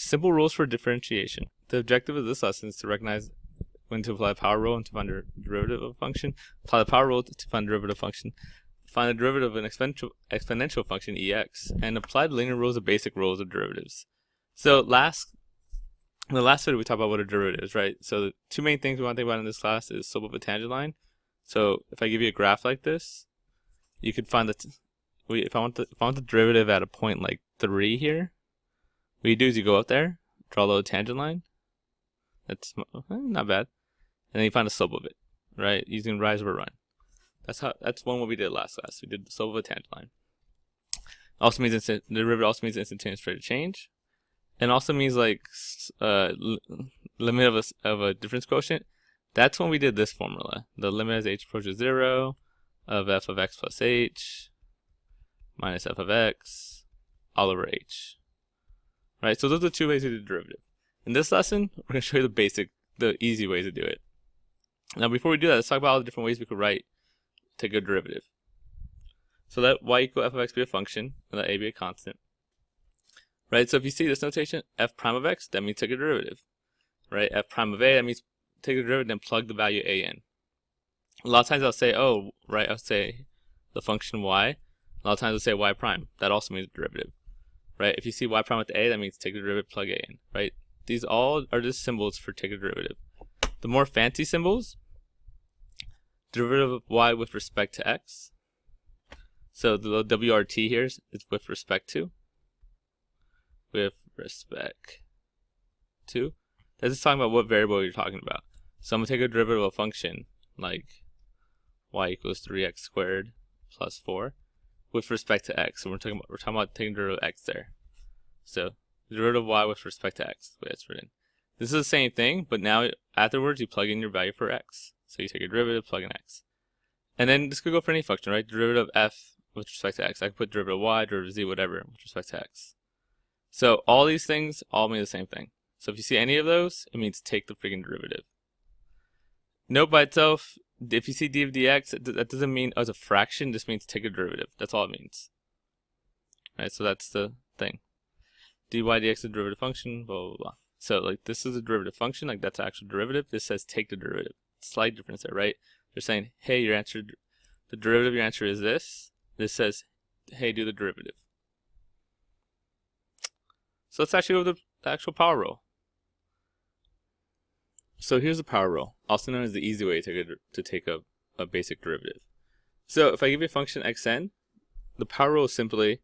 Simple rules for differentiation. The objective of this lesson is to recognize when to apply the power rule and to find the derivative of a function, apply the power rule to find the derivative function, find the derivative of an exponential function ex, and apply the linear rules of basic rules of derivatives. So in the last video we talked about what a derivative is, right? So the two main things we want to think about in this class is slope of a tangent line. So if I give you a graph like this, you could find that if I want the derivative at a point like 3 here, what you do is you go up there, draw a little tangent line. That's not bad. And then you find the slope of it, right? Using rise over run. That's what we did last class. We did the slope of a tangent line. Also means the derivative also means instantaneous rate of change, and also means like limit of a difference quotient. That's when we did this formula. The limit as h approaches 0 of f of x plus h minus f of x all over h. Right. So those are the two ways to do the derivative. In this lesson, we're going to show you the easy ways to do it. Now, before we do that, let's talk about all the different ways we could take a derivative. So let y equal f of x be a function, and let a be a constant. Right, so if you see this notation, f prime of x, that means take a derivative. Right, f prime of a, that means take a derivative and plug the value a in. A lot of times I'll say, I'll say the function y. A lot of times I'll say y prime. That also means derivative. Right, if you see y prime with a, that means take the derivative, plug a in. Right, these all are just symbols for take a derivative. The more fancy symbols, derivative of y with respect to x. So the little WRT here is with respect to. With respect to. That's just talking about what variable you're talking about. So I'm going to take a derivative of a function like y equals 3x squared plus 4 with respect to x. So we're talking about taking derivative of x there. So the derivative of y with respect to x, the way it's written. This is the same thing, but now afterwards you plug in your value for x. So you take a derivative, plug in x. And then this could go for any function, right? Derivative of f with respect to x. I could put derivative of y, derivative of z, whatever, with respect to x. So all these things all mean the same thing. So if you see any of those, it means take the freaking derivative. Note by itself, if you see d of dx, that doesn't mean as a fraction, this means take a derivative. That's all it means. Right, so that's the thing. dy dx is a derivative function, blah, blah, blah. So like this is a derivative function, like that's an actual derivative. This says take the derivative. Slight difference there, right? They're saying, hey, the derivative of your answer is this. This says, hey, do the derivative. So let's actually go with the actual power rule. So here's the power rule, also known as the easy way to take a basic derivative. So if I give you a function xn, the power rule is simply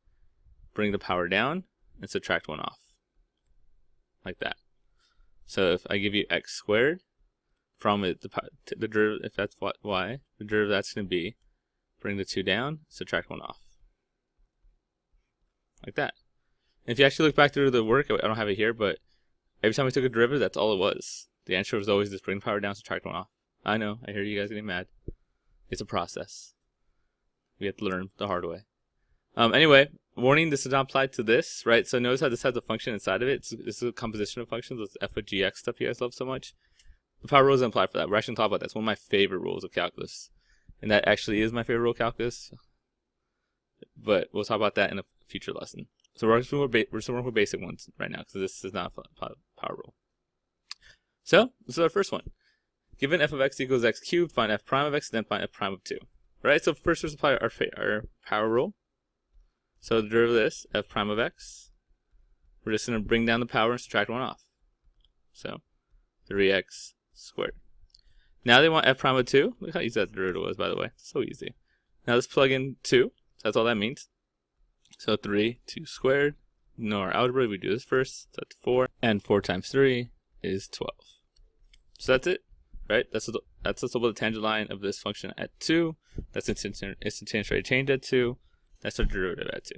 bring the power down and subtract 1 off. Like that. So if I give you x squared, from it, the derivative, if that's y, the derivative that's going to be, bring the 2 down, subtract 1 off. Like that. And if you actually look back through the work, I don't have it here, but every time we took a derivative, that's all it was. The answer was always just bring the power down, subtract 1 off. I know, I hear you guys getting mad. It's a process. We have to learn the hard way. Anyway, warning, this does not apply to this, right? So notice how this has a function inside of it. This is a composition of functions, this f of gx stuff you guys love so much. The power rule doesn't apply for that. We're actually going to talk about that. It's one of my favorite rules of calculus. And that actually is my favorite rule of calculus. But we'll talk about that in a future lesson. So we're just working with basic ones right now, because this is not a power rule. So this is our first one. Given f of x equals x cubed, find f prime of x, then find f prime of 2. Right? So first let's apply our power rule. So the derivative of this, f prime of x, we're just going to bring down the power and subtract 1 off. So 3x squared. Now they want f prime of 2. Look how easy that derivative was, by the way. So easy. Now let's plug in 2. So that's all that means. So 3, 2 squared. Know our algebra, we do this first. So that's 4. And 4 times 3 is 12. So that's it. Right? That's the slope of the tangent line of this function at 2. That's instantaneous rate of change at 2. That's our derivative at 2.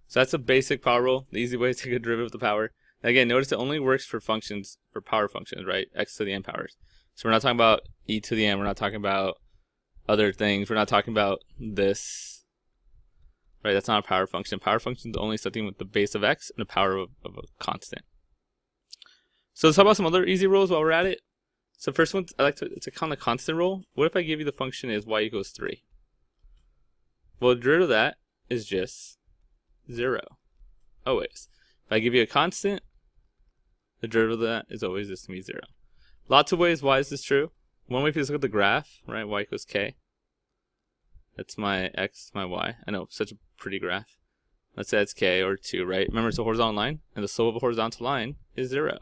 So that's a basic power rule. The easy way to take a derivative of the power. Again, notice it only works for functions, for power functions, right? X to the n powers. So we're not talking about e to the n. We're not talking about other things. We're not talking about this. Right? That's not a power function. Power function is only something with the base of x and the power of a constant. So let's talk about some other easy rules while we're at it. So first one, it's a kind of constant rule. What if I give you the function is y equals 3? Well, the derivative of that is just 0. Always. If I give you a constant, the derivative of that is always just going to be 0. Lots of ways why is this true. One way if you just look at the graph, right, y equals k. That's my x, my y. I know, such a pretty graph. Let's say it's k or 2, right? Remember, it's a horizontal line, and the slope of a horizontal line is 0.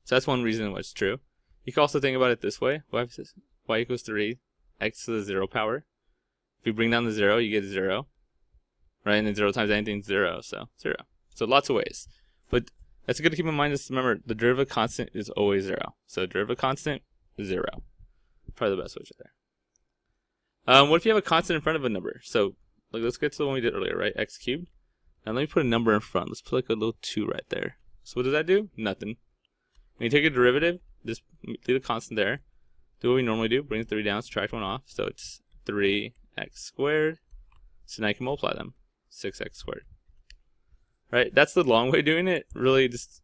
So that's one reason why it's true. You can also think about it this way. Y equals 3, x to the 0 power. If you bring down the 0, you get 0. Right? And then 0 times anything is 0, so 0. So lots of ways. But that's good to keep in mind is, remember, the derivative constant is always 0. So derivative constant is 0. Probably the best way there. What if you have a constant in front of a number? So like, let's get to the one we did earlier, right? X cubed. And let me put a number in front. Let's put like a little 2 right there. So what does that do? Nothing. When you take a derivative, just leave a constant there. Do what we normally do. Bring the 3 down, subtract 1 off. So it's 3x squared. So now you can multiply them. 6x squared. Right? That's the long way of doing it. Really, just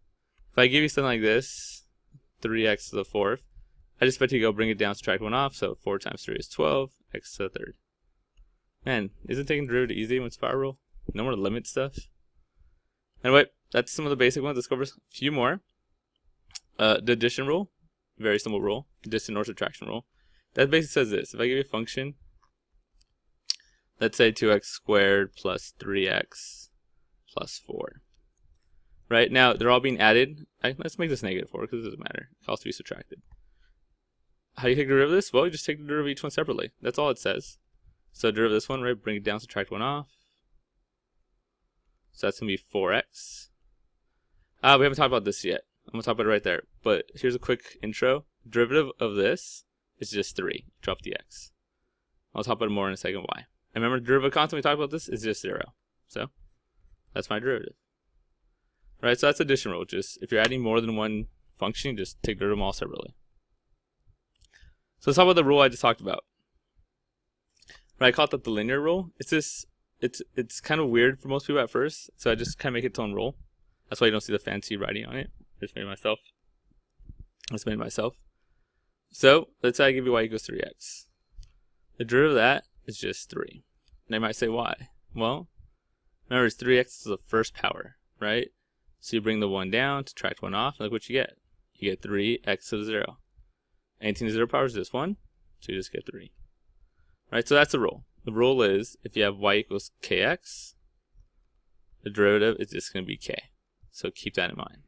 if I give you something like this, 3x to the 4th, I just bet you go bring it down, subtract 1 off. So 4 times 3 is 12. X to the 3rd. Man, isn't taking derivative easy when it's power rule? No more limit stuff. Anyway, that's some of the basic ones. Let's go over a few more. The addition rule, very simple rule. Addition or subtraction rule. That basically says this. If I give you a function, let's say 2x squared plus 3x plus 4. Right, now they're all being added. Let's make this negative 4 because it doesn't matter. It can also be subtracted. How do you take the derivative of this? Well, you just take the derivative of each one separately. That's all it says. So derivative of this one, right, bring it down, subtract 1 off. So that's going to be 4x. We haven't talked about this yet. I'm going to talk about it right there. But here's a quick intro. Derivative of this is just 3. Drop the x. I'll talk about it more in a second why. And remember, the derivative constant we talked about this is just 0. So that's my derivative. Right, so that's addition rule. Just if you're adding more than one function, just take the derivative of them all separately. So let's talk about the rule I just talked about. Right, I call it the linear rule. It's kind of weird for most people at first, so I just kind of make it its own rule. That's why you don't see the fancy writing on it. I just made it myself. So let's say I give you y equals 3x. The derivative of that is just 3. And they might say why? Well, remember it's 3x to the first power, right? So you bring the 1 down, subtract 1 off, and look what you get. You get 3x to the 0. Anything to 0 power is just 1, so you just get 3. Right, so that's the rule. The rule is if you have y equals kx, the derivative is just going to be k. So keep that in mind.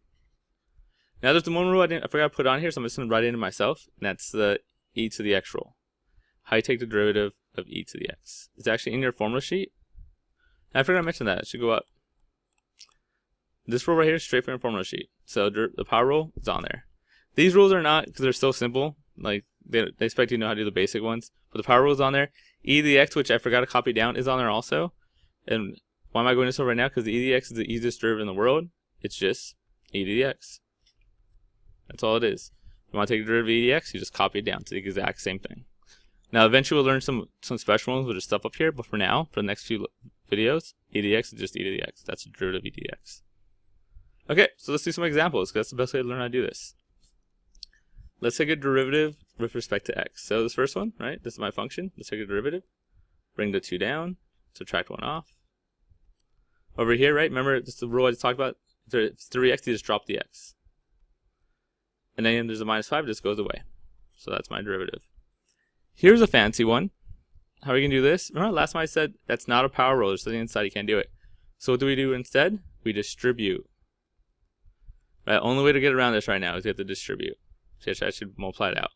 Now there's the one rule I forgot to put on here, so I'm just going to write it in myself, and that's the e to the x rule. How you take the derivative of e to the x. It's actually in your formula sheet. And I forgot to mention that. It should go up. This rule right here is straight from your formula sheet. So the power rule is on there. These rules are not, because they're so simple, like they expect you to know how to do the basic ones. But the power rule is on there. E to the x, which I forgot to copy down, is on there also. And why am I going this over right now? Because the e to the x is the easiest derivative in the world. It's just e to the x. That's all it is. If you want to take the derivative of e to the x, you just copy it down to the exact same thing. Now eventually we'll learn some special ones with the stuff up here, but for now, for the next few videos, e to the x is just e to the x. That's the derivative of e to the x. Okay, so let's do some examples, because that's the best way to learn how to do this. Let's take a derivative with respect to x. So this first one, right, this is my function. Let's take a derivative, bring the 2 down, subtract 1 off. Over here, right, remember this is the rule I just talked about. If it's 3x, you just drop the x. And then there's a minus 5, it just goes away. So that's my derivative. Here's a fancy one. How are we going to do this? Remember last time I said that's not a power rule. There's something inside, you can't do it. So what do we do instead? We distribute. Right, only way to get around this right now is you have to distribute. So I should multiply it out.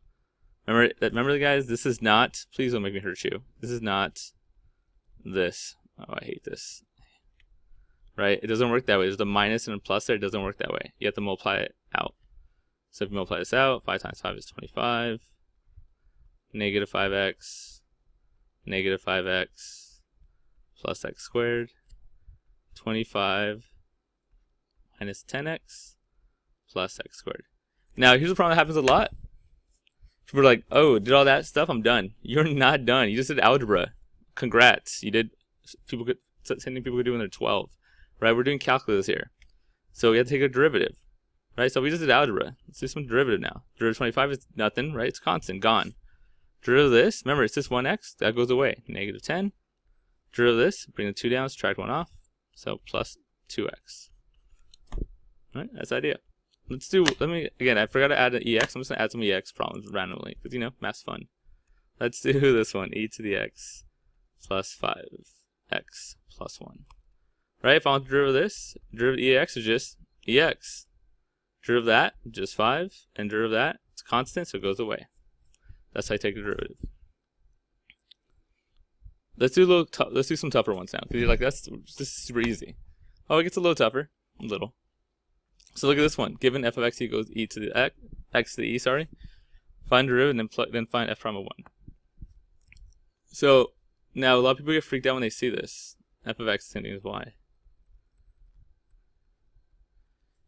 Remember guys, this is not, please don't make me hurt you. This is not this. Oh, I hate this. Right, it doesn't work that way. There's a minus and a plus there. It doesn't work that way. You have to multiply it out. So if you multiply this out, 5 times 5 is 25. Negative 5x. Negative 5x. Plus x squared. 25 minus 10x. Plus x squared. Now, here's the problem that happens a lot. People are like, oh, did all that stuff? I'm done. You're not done. You just did algebra. Congrats. You did something people could do when they're 12. Right? We're doing calculus here. So we have to take a derivative. Right? So we just did algebra. Let's do some derivative now. Derivative 25 is nothing, right? It's constant, gone. Derivative of this, remember, it's just 1x. That goes away. Negative 10. Derivative of this, bring the 2 down, subtract 1 off. So plus 2x. Right? That's the idea. Again, I forgot to add an EX. I'm just gonna add some EX problems randomly, because, you know, math's fun. Let's do this one, e to the x plus 5x plus 1. Right, if I want to derive this, derivative EX is just EX. Derivative that, just 5, and derivative that, it's constant, so it goes away. That's how I take the derivative. Let's do some tougher ones now, because you're like, this is super easy. Oh, it gets a little tougher, a little. So look at this one. Given f of x equals e to the x to the e, sorry. Find derivative and then find f prime of 1. So now a lot of people get freaked out when they see this. F of x is same thing as y.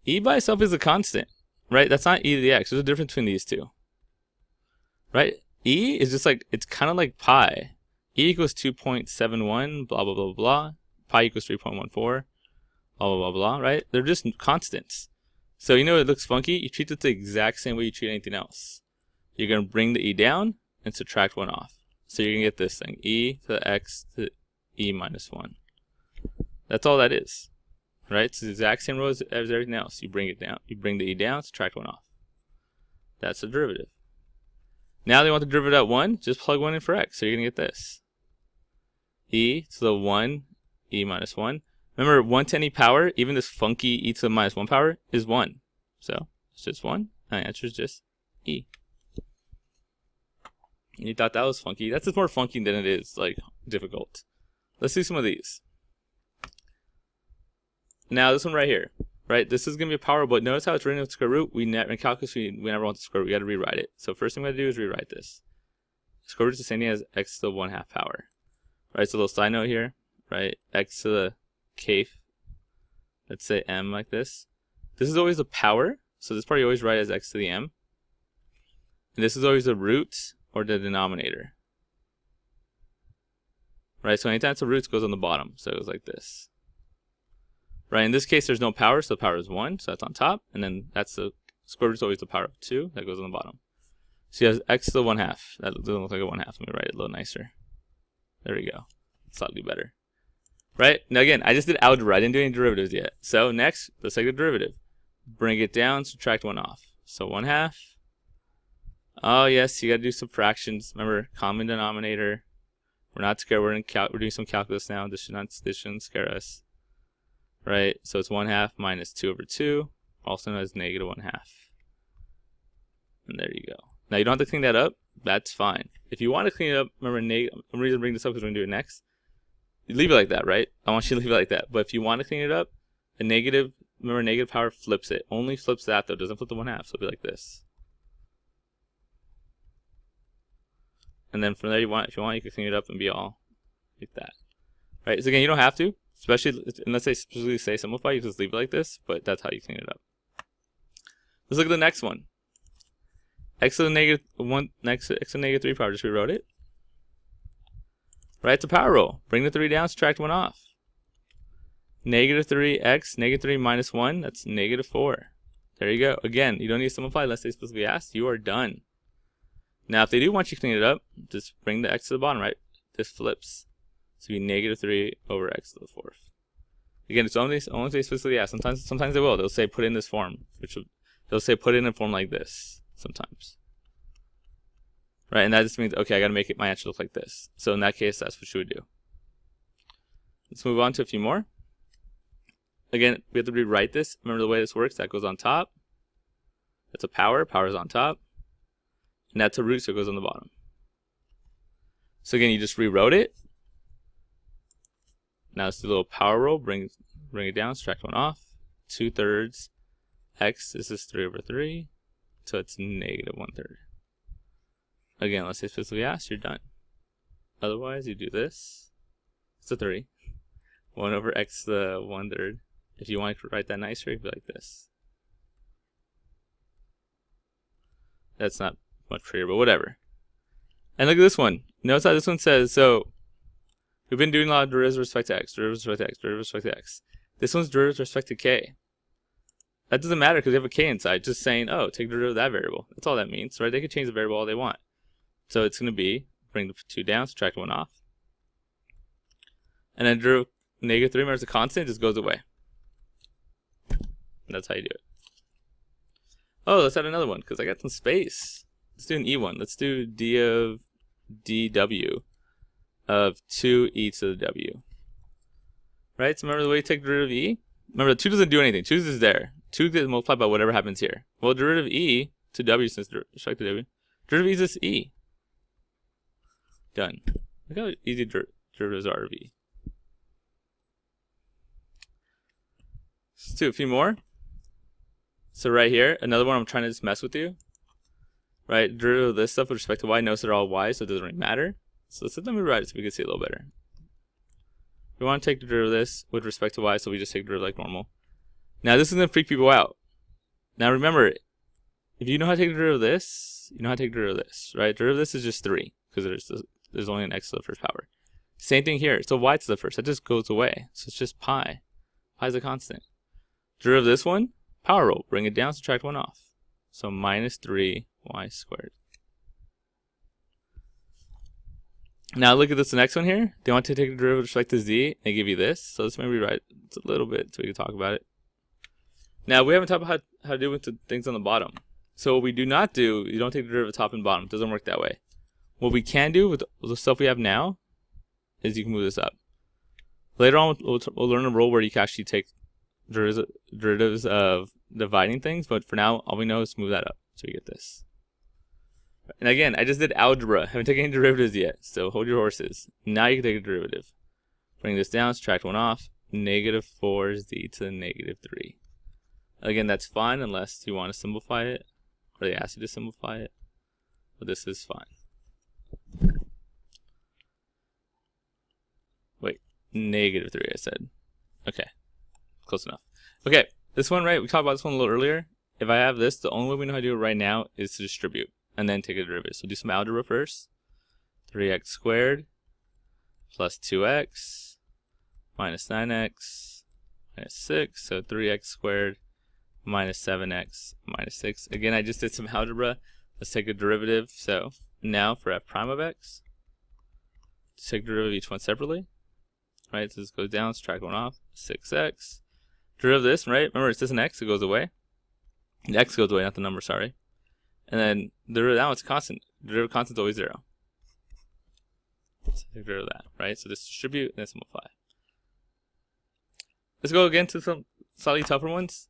E by itself is a constant, right? That's not e to the x. There's a difference between these two, right? E is just like, it's kind of like pi. E equals 2.71, blah, blah, blah, blah. Pi equals 3.14, blah, blah, blah, blah, right? They're just constants. So you know it looks funky? You treat it the exact same way you treat anything else. You're going to bring the e down and subtract 1 off. So you're going to get this thing, e to the x to e minus 1. That's all that is, right? It's the exact same row as everything else. You bring it down. You bring the e down, subtract 1 off. That's the derivative. Now they want the derivative at 1, just plug 1 in for x. So you're going to get this. E to the 1, e minus 1. Remember, 1 to any power, even this funky e to the minus 1 power, is 1. So it's just 1. My answer is just e. And you thought that was funky. That's just more funky than it is, like, difficult. Let's do some of these. Now, this one right here, right? This is going to be a power, but notice how it's written with square root. In calculus, we never want the square root. We got to rewrite it. So first thing we got to do is rewrite this. Square root is the same thing as x to the 1/2 power. Right, so a little side note here, right? X to the k, let's say m like this. This is always a power, so this part you always write as x to the m. And this is always the root or the denominator. Right, so anytime it's a root, it goes on the bottom. So it goes like this. Right, in this case, there's no power, so the power is 1, so that's on top. And then that's the square root is always the power of 2, that goes on the bottom. So you have x to the 1/2. That doesn't look like a 1/2. Let me write it a little nicer. There we go. Slightly better. Right? Now again, I just did algebra. I didn't do any derivatives yet. So next, let's take the derivative. Bring it down, subtract 1 off. So 1/2. Oh yes, you got to do subtractions. Remember, common denominator. We're not scared. We're doing some calculus now. This shouldn't scare us. Right? So it's 1/2 minus 2 over 2, also known as negative 1/2. And there you go. Now you don't have to clean that up. That's fine. If you want to clean it up, remember, the reason I bring this up is we're going to do it next. You leave it like that, right? I want you to leave it like that. But if you want to clean it up, remember, negative power flips it. Only flips that, though. It doesn't flip the 1/2. So it'll be like this. And then from there, if you want, you can clean it up and be all like that. Right? So again, you don't have to, especially unless they specifically say simplify. You just leave it like this. But that's how you clean it up. Let's look at the next one. X to the negative 1, next to x to the negative 3 power. Just rewrote it. Right, it's a power rule. Bring the 3 down, subtract 1 off. Negative 3x, negative 3 minus 1, that's negative 4. There you go. Again, you don't need to simplify unless they specifically ask. You are done. Now, if they do want you to clean it up, just bring the x to the bottom, right? This flips. So it'll be negative 3 over x to the 4th. Again, it's only if they specifically ask. Sometimes they will. They'll say put in this form, they'll say put in a form like this sometimes. Right, and that just means, okay, I got to make my answer look like this. So in that case, that's what you would do. Let's move on to a few more. Again, we have to rewrite this. Remember the way this works, that goes on top. That's a power. Power is on top. And that's a root, so it goes on the bottom. So again, you just rewrote it. Now it's the little power rule. Bring it down, subtract 1 off. 2/3 x, this is 3 over 3. So it's negative 1/3. Again, let's say specifically asked, you're done. Otherwise, you do this. It's a 3. 1 over x to the 1/3. If you want to write that nicer, it'd be like this. That's not much prettier, but whatever. And look at this one. Notice how this one says, so we've been doing a lot of derivatives with respect to x, derivatives with respect to x, derivatives with respect to x. This one's derivatives with respect to k. That doesn't matter because they have a k inside. Just saying, oh, take the derivative of that variable. That's all that means, right? They can change the variable all they want. So it's going to be, bring the 2 down, subtract 1 off. And then negative 3 minus a constant just goes away. And that's how you do it. Oh, let's add another one because I got some space. Let's do an E1. Let's do d of dw of 2e to the w. Right? So remember the way you take derivative of e? Remember, 2 doesn't do anything. 2 is there. 2 gets multiplied by whatever happens here. Well, derivative of e to w, since respect to w, derivative of e is just e. Done. Look how easy derivatives are of e. Let's do a few more. So right here, another one I'm trying to just mess with you. Right, derivative of this stuff with respect to y, notice they're all y, so it doesn't really matter. So let me write it so we can see a little better. We want to take the derivative of this with respect to y, so we just take derivative like normal. Now this is going to freak people out. Now remember, if you know how to take the derivative of this, you know how to take the derivative of this, right? Derivative of this is just 3, because there's only an x to the first power. Same thing here, so y to the first, that just goes away. So it's just pi. Pi is a constant. Derivative of this one, power rule, bring it down, subtract 1 off. So minus 3y squared. Now look at this next one here. They want to take the derivative with respect to z. They give you this. So let's maybe rewrite it a little bit so we can talk about it. Now we haven't talked about how to do with the things on the bottom. So what we do not do, you don't take the derivative top and bottom. It doesn't work that way. What we can do with the stuff we have now is you can move this up. Later on we'll learn a rule where you can actually take derivatives of dividing things, but for now all we know is move that up so we get this. And again, I just did algebra. I haven't taken any derivatives yet, so hold your horses. Now you can take a derivative. Bring this down, subtract 1 off. Negative 4z to the negative 3. Again, that's fine unless you want to simplify it, or they ask you to simplify it. But this is fine. Wait, negative 3 I said. Okay, close enough. Okay, this one, right, we talked about this one a little earlier. If I have this, the only way we know how to do it right now is to distribute and then take a derivative. So do some algebra first. 3x squared plus 2x minus 9x minus 6. So 3x squared minus 7x minus 6. Again, I just did some algebra. Let's take a derivative. So now for f prime of x, let's take the derivative of each one separately. Right, so this goes down, subtract 1 off, 6x. Derivative of this, right? Remember, it's just an x, it goes away. The x goes away, not the number, sorry. And then the derivative of that one's constant. The derivative of constant is always 0. So take derivative of that, right? So just distribute and then simplify. Let's go again to some slightly tougher ones.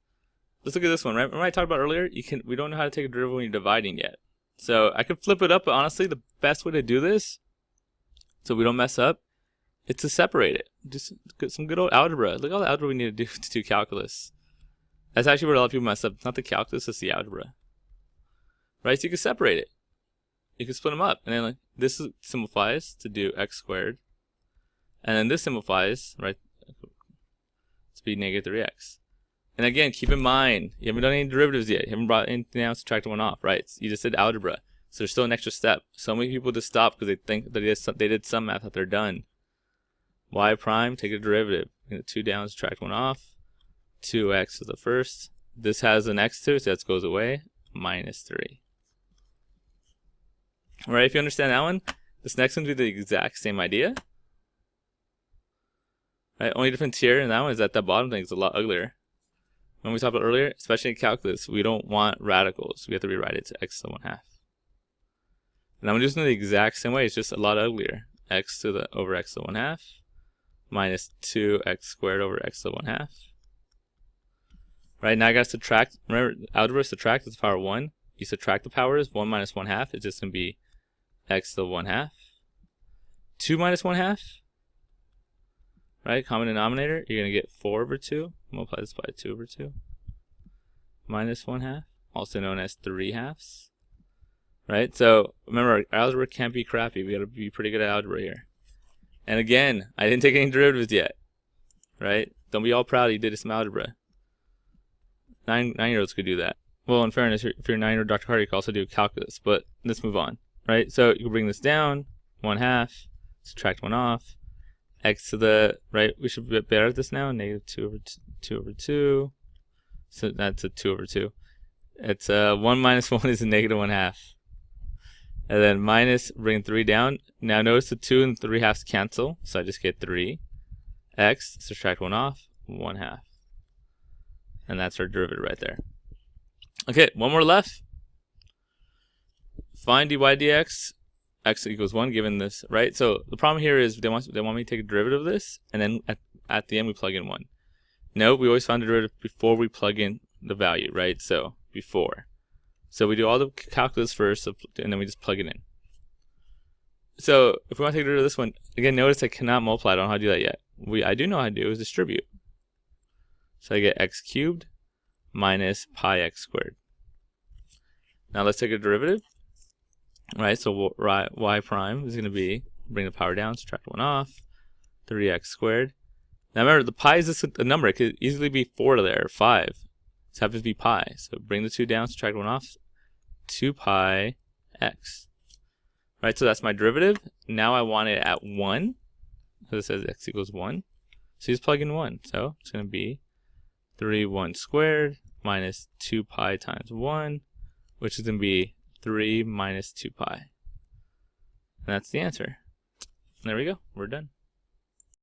Let's look at this one, right? Remember I talked about earlier, we don't know how to take a derivative when you're dividing yet. So I could flip it up, but honestly, the best way to do this, so we don't mess up, is to separate it. Just some good old algebra. Look at all the algebra we need to do calculus. That's actually where a lot of people mess up. It's not the calculus, it's the algebra. Right, so you can separate it. You can split them up. And then like this simplifies to do x squared. And then this simplifies, right, to be negative 3x. And again, keep in mind, you haven't done any derivatives yet. You haven't brought anything else, subtracted 1 off, right? You just did algebra. So there's still an extra step. So many people just stop because they think that they did some math that they're done. Y prime, take a derivative. 2 down, subtract 1 off. 2x is the first. This has an x to it, so that goes away. Minus 3. Alright, if you understand that one, this next one will be the exact same idea. Right, only difference here in that one is that the bottom thing is a lot uglier. When we talked about earlier, especially in calculus, we don't want radicals. We have to rewrite it to x to the 1/2. And I'm using it the exact same way, it's just a lot uglier. X to the over x to the 1/2 minus 2x squared over x to the 1/2. Right, now I got to subtract. Remember, algebra subtract is the power 1. You subtract the powers, 1 minus 1/2, it's just going to be x to the 1/2. 2 minus 1/2. Right, common denominator, you're going to get 4 over 2. Multiply this by 2 over 2. Minus 1/2, also known as 3/2. Right, so remember, algebra can't be crappy. We got to be pretty good at algebra here. And again, I didn't take any derivatives yet. Right, don't be all proud you did some algebra. 9-year-olds could do that. Well, in fairness, if you're a 9-year-old Dr. Carter, you can also do calculus. But let's move on. Right, so you can bring this down, 1/2, subtract 1 off. X to the, right, we should be better at this now, negative 2 over 2. So that's a 2 over 2. It's 1 minus 1 is a negative 1/2. And then minus, bring 3 down. Now notice the 2 and 3/2 cancel, so I just get 3. X, subtract 1 off, 1/2. And that's our derivative right there. Okay, one more left. Find dy dx, x equals 1 given this, right? So the problem here is they want me to take a derivative of this, and then at the end we plug in 1. No, we always find the derivative before we plug in the value, right? So before. So we do all the calculus first, and then we just plug it in. So if we want to take a derivative of this one, again, notice I cannot multiply. I don't know how to do that yet. I do know how to do is distribute. So I get x cubed minus pi x squared. Now let's take a derivative. Right, so y prime is going to be, bring the power down, subtract 1 off, 3x squared. Now remember, the pi is just a number. It could easily be 4 there, or 5. It happens to be pi. So bring the 2 down, subtract 1 off, 2 pi x. Right, so that's my derivative. Now I want it at 1. So it says x equals 1. So you just plug in 1. So it's going to be 3 1 squared minus 2 pi times 1, which is going to be 3 minus 2 pi. And that's the answer. There we go. We're done.